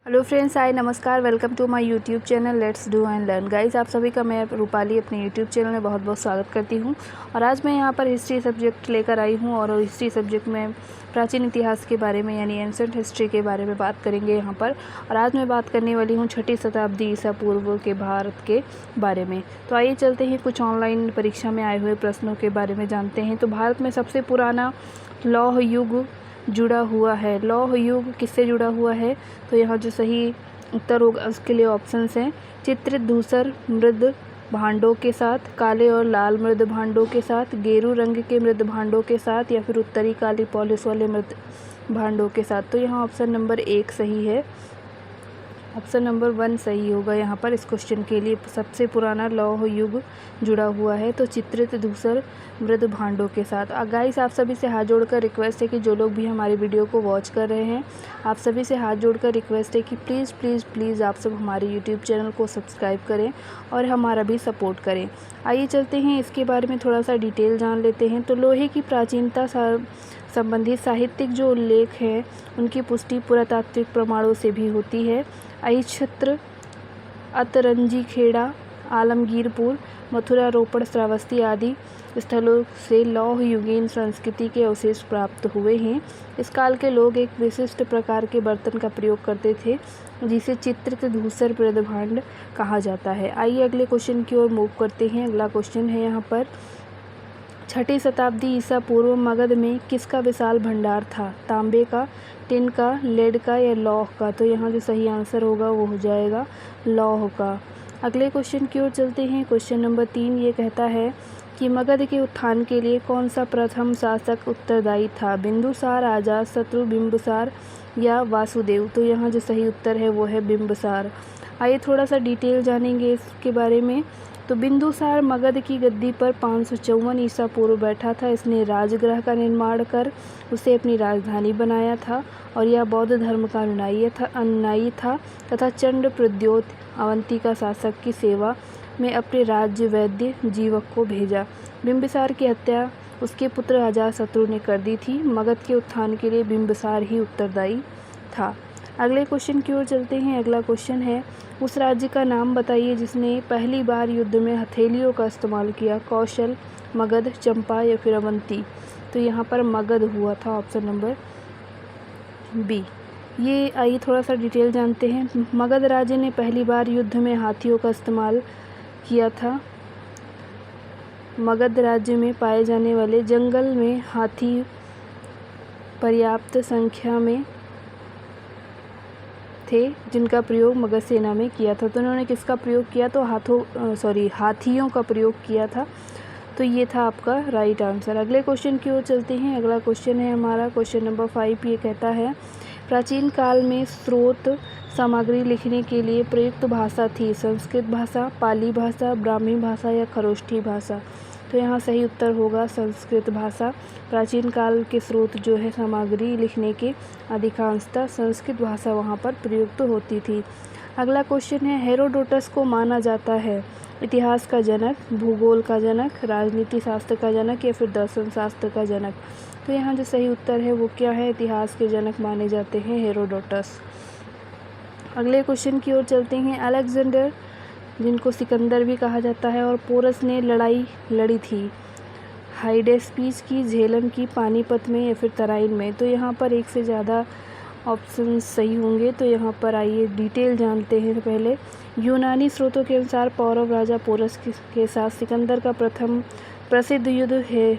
Hello friends, hi नमस्कार, welcome to my YouTube channel let's do and learn. Guys, आप सभी का मैं रूपाली अपने यूट्यूब चैनल में बहुत बहुत स्वागत करती हूं। और आज मैं यहां पर हिस्ट्री सब्जेक्ट लेकर आई हूं और हिस्ट्री सब्जेक्ट में प्राचीन इतिहास के बारे में यानी एंसेंट हिस्ट्री के बारे में बात करेंगे यहां पर। और आज मैं बात करने वाली हूँ 6ठी शताब्दी ईसा पूर्व के भारत के बारे में। तो आइए चलते हैं, कुछ ऑनलाइन परीक्षा में आए हुए प्रश्नों के बारे में जानते हैं। तो भारत में सबसे पुराना लौह युग जुड़ा हुआ है। लौह युग किससे जुड़ा हुआ है? तो यहाँ जो सही उत्तर होगा उसके लिए ऑप्शंस हैं चित्रित धूसर मृद भांडों के साथ, काले और लाल मृद भांडों के साथ, गेरू रंग के मृद भांडों के साथ, या फिर उत्तरी काली पॉलिश वाले मृद भांडों के साथ। तो यहाँ ऑप्शन नंबर 1 सही है। ऑप्शन नंबर 1 सही होगा यहाँ पर इस क्वेश्चन के लिए। सबसे पुराना लौह युग जुड़ा हुआ है तो चित्रित धूसर मृद भांडों के साथ। गाइस, आप सभी से हाथ जोड़कर रिक्वेस्ट है कि जो लोग भी हमारी वीडियो को वॉच कर रहे हैं, आप सभी से हाथ जोड़कर रिक्वेस्ट है कि प्लीज़ प्लीज़ प्लीज़ आप सब हमारे यूट्यूब चैनल को सब्सक्राइब करें और हमारा भी सपोर्ट करें। आइए चलते हैं, इसके बारे में थोड़ा सा डिटेल जान लेते हैं। तो लोहे की प्राचीनता संबंधित साहित्यिक जो उल्लेख हैं उनकी पुष्टि पुरातात्विक प्रमाणों से भी होती है। अहिच्छत्र, अतरंजी खेड़ा, आलमगीरपुर, मथुरा, रोपड़, श्रावस्ती आदि स्थलों से लौह युगीन संस्कृति के अवशेष प्राप्त हुए हैं। इस काल के लोग एक विशिष्ट प्रकार के बर्तन का प्रयोग करते थे जिसे चित्रित धूसर मृदभांड कहा जाता है। आइए अगले क्वेश्चन की ओर मूव करते हैं। अगला क्वेश्चन है यहाँ पर 6ठी शताब्दी ईसा पूर्व मगध में किसका विशाल भंडार था? तांबे का, टिन का, लेड का या लौह का? तो यहाँ जो सही आंसर होगा वो हो जाएगा लौह का। अगले क्वेश्चन की ओर चलते हैं। क्वेश्चन नंबर 3 ये कहता है कि मगध के उत्थान के लिए कौन सा प्रथम शासक उत्तरदायी था? बिंदुसार, अजातशत्रु, बिंबिसार या वासुदेव? तो यहाँ जो सही उत्तर है वो है बिंबिसार। आइए थोड़ा सा डिटेल जानेंगे इसके बारे में। तो बिंदुसार मगध की गद्दी पर 554 ईसा पूर्व बैठा था। इसने राजगृह का निर्माण कर उसे अपनी राजधानी बनाया था और यह बौद्ध धर्म का अनुयायी था तथा चंड प्रद्योत अवंतिका शासक की सेवा में अपने राज्य वैद्य जीवक को भेजा। बिंबिसार की हत्या उसके पुत्र अजातशत्रु ने कर दी थी। मगध के उत्थान के लिए बिंबिसार ही उत्तरदायी था। अगले क्वेश्चन की ओर चलते हैं। अगला क्वेश्चन है उस राज्य का नाम बताइए जिसने पहली बार युद्ध में हथेलियों का इस्तेमाल किया? कौशल, मगध, चंपा या फिर अवंती? तो यहाँ पर मगध हुआ था, ऑप्शन नंबर बी। ये आइए थोड़ा सा डिटेल जानते हैं। मगध राज्य ने पहली बार युद्ध में हाथियों का इस्तेमाल किया था। मगध राज्य में पाए जाने वाले जंगल में हाथी पर्याप्त संख्या में थे जिनका प्रयोग मगध सेना में किया था। तो उन्होंने किसका प्रयोग किया? तो हाथियों का प्रयोग किया था। तो ये था आपका राइट आंसर। अगले क्वेश्चन की ओर चलते हैं। अगला क्वेश्चन है हमारा क्वेश्चन नंबर 5। ये कहता है प्राचीन काल में स्रोत सामग्री लिखने के लिए प्रयुक्त भाषा थी? संस्कृत भाषा, पाली भाषा, ब्राह्मी भाषा या खरोष्ठी भाषा? तो यहाँ सही उत्तर होगा संस्कृत भाषा। प्राचीन काल के स्रोत जो है सामग्री लिखने के अधिकांशतः संस्कृत भाषा वहाँ पर प्रयुक्त होती थी। अगला क्वेश्चन है हेरोडोटस को माना जाता है इतिहास का जनक, भूगोल का जनक, राजनीति शास्त्र का जनक या फिर दर्शन शास्त्र का जनक? तो यहाँ जो सही उत्तर है वो क्या है? इतिहास के जनक माने जाते हैं हेरोडोटस। अगले क्वेश्चन की ओर चलते हैं। अलेक्जेंडर, जिनको सिकंदर भी कहा जाता है, और पोरस ने लड़ाई लड़ी थी हाइडेस्पीस की, झेलम की, पानीपत में या फिर तराइन में? तो यहाँ पर एक से ज़्यादा ऑप्शन सही होंगे। तो यहाँ पर आइए डिटेल जानते हैं। पहले यूनानी स्रोतों के अनुसार पौरव राजा पोरस के साथ सिकंदर का प्रथम प्रसिद्ध युद्ध है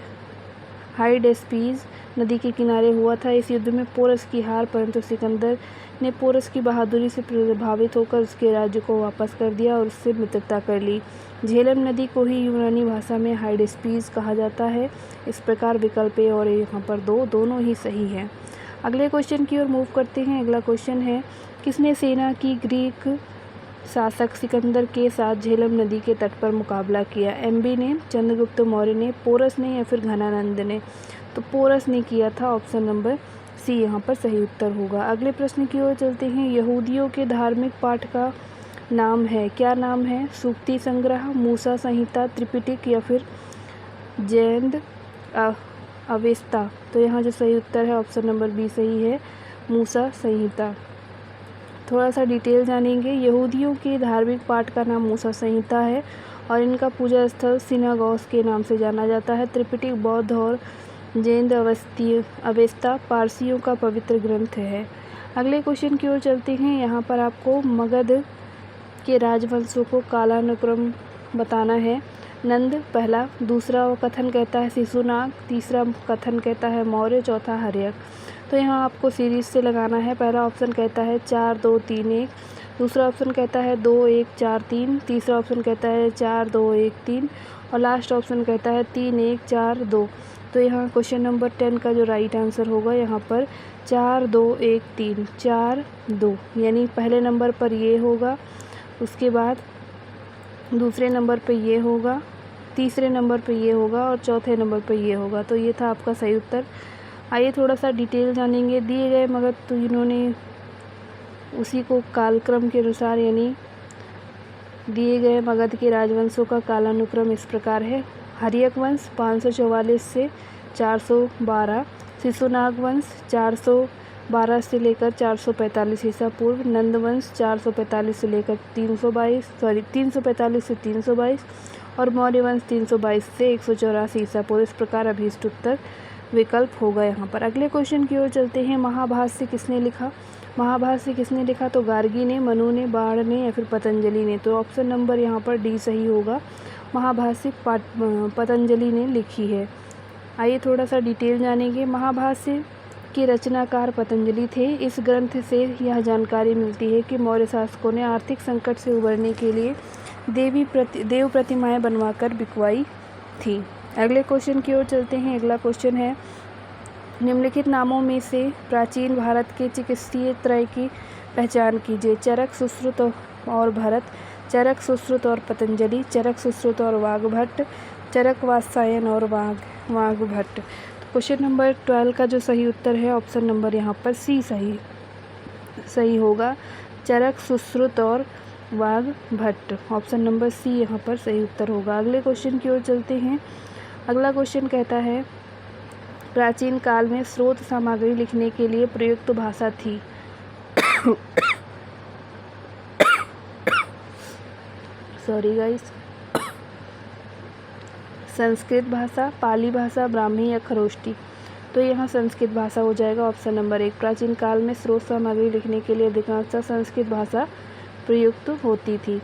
हाइडेस्पीस नदी के किनारे हुआ था। इस युद्ध में पोरस की हार, परंतु सिकंदर ने पोरस की बहादुरी से प्रभावित होकर उसके राज्य को वापस कर दिया और उससे मित्रता कर ली। झेलम नदी को ही यूनानी भाषा में हाइडेस्पीस कहा जाता है। इस प्रकार विकल्प ए और यहाँ पर दोनों ही सही हैं। अगले क्वेश्चन की ओर मूव करते हैं। अगला क्वेश्चन है किसने सेना की ग्रीक शासक सिकंदर के साथ झेलम नदी के तट पर मुकाबला किया? एमबी ने, चंद्रगुप्त मौर्य ने, पोरस ने या फिर घनानंद ने? तो पोरस ने किया था, ऑप्शन नंबर सी यहाँ पर सही उत्तर होगा। अगले प्रश्न की ओर चलते हैं। यहूदियों के धार्मिक पाठ का नाम है, क्या नाम है? सूक्ति संग्रह, मूसा संहिता, त्रिपिटक या फिर जैन अवेस्ता? तो यहाँ जो सही उत्तर है ऑप्शन नंबर बी सही है, मूसा संहिता। थोड़ा सा डिटेल जानेंगे। यहूदियों के धार्मिक पाठ का नाम मूसा संहिता है और इनका पूजा स्थल सिनागॉग के नाम से जाना जाता है। त्रिपिटक बौद्ध और जैन अवेस्ता पारसियों का पवित्र ग्रंथ है। अगले क्वेश्चन की ओर चलते हैं। यहाँ पर आपको मगध के राजवंशों को कालानुक्रम बताना है। नंद पहला, दूसरा कथन कहता है शिशुनाग, तीसरा कथन कहता है मौर्य, चौथा हर्यक। तो यहाँ आपको सीरीज से लगाना है। पहला ऑप्शन कहता है 4 2 3 1, दूसरा ऑप्शन कहता है 2 1 4 3, तीसरा ऑप्शन कहता है 4 2 1 3 और लास्ट ऑप्शन कहता है 3 1 4 2। तो यहाँ क्वेश्चन नंबर 10 का जो राइट आंसर होगा यहाँ पर 4 2 1 3 4 2, यानी पहले नंबर पर ये होगा, उसके बाद दूसरे नंबर पे ये होगा, तीसरे नंबर पे ये होगा और चौथे नंबर पे ये होगा। तो ये था आपका सही उत्तर। आइए थोड़ा सा डिटेल जानेंगे। दिए गए मगध, तो इन्होंने उसी को कालक्रम के अनुसार, यानी दिए गए मगध के राजवंशों का कालानुक्रम इस प्रकार है। हर्यक वंश 544 से 412, शिशुनाग वंश 412 से लेकर 445 ईसा पूर्व, नंद वंश 445 से लेकर 345 से 322 और मौर्य वंश 322 से 184 ईसा पूर्व। इस प्रकार अभीष्ट उत्तर विकल्प होगा यहाँ पर। अगले क्वेश्चन की ओर चलते हैं। महाभाष्य किसने लिखा? महाभाष्य किसने लिखा? तो गार्गी ने, मनु ने, बाण ने या फिर पतंजलि ने। तो ऑप्शन नंबर यहाँ पर डी सही होगा। महाभाष्य पतंजलि ने लिखी है। आइए थोड़ा सा डिटेल जानेंगे। महाभाष्य के रचनाकार पतंजलि थे। इस ग्रंथ से यह जानकारी मिलती है कि मौर्य शासकों ने आर्थिक संकट से उबरने के लिए देव प्रतिमाएं बनवाकर बिकवाई थी। अगले क्वेश्चन की ओर चलते हैं। अगला क्वेश्चन है, निम्नलिखित नामों में से प्राचीन भारत के चिकित्सीय त्रय की पहचान कीजिए। चरक, सुश्रुत और भरत, चरक, सुश्रुत और पतंजलि, चरक, सुश्रुत और वाग्भट, चरक, वात्सायन और वाग्भट। तो क्वेश्चन नंबर 12 का जो सही उत्तर है ऑप्शन नंबर यहाँ पर सी सही होगा। चरक, सुश्रुत और वाग्भट, ऑप्शन नंबर सी यहाँ पर सही उत्तर होगा। अगले क्वेश्चन की ओर चलते हैं। अगला क्वेश्चन कहता है, प्राचीन काल में स्रोत सामग्री लिखने के लिए प्रयुक्त भाषा थी। Sorry guys. संस्कृत भाषा, पाली भाषा, ब्राह्मी या खरोष्टी। तो यहाँ संस्कृत भाषा हो जाएगा ऑप्शन नंबर 1। प्राचीन काल में स्रोत सामग्री लिखने के लिए अधिकांशतः संस्कृत भाषा प्रयुक्त होती थी।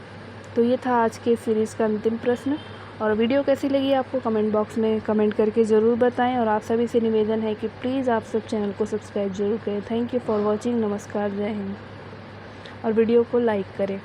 तो ये था आज के सीरीज़ का अंतिम प्रश्न। और वीडियो कैसी लगी आपको कमेंट बॉक्स में कमेंट करके ज़रूर बताएं। और आप सभी से निवेदन है कि प्लीज़ आप सब चैनल को सब्सक्राइब जरूर करें। Thank you for watching. नमस्कार, जय हिंद। और वीडियो को लाइक करें।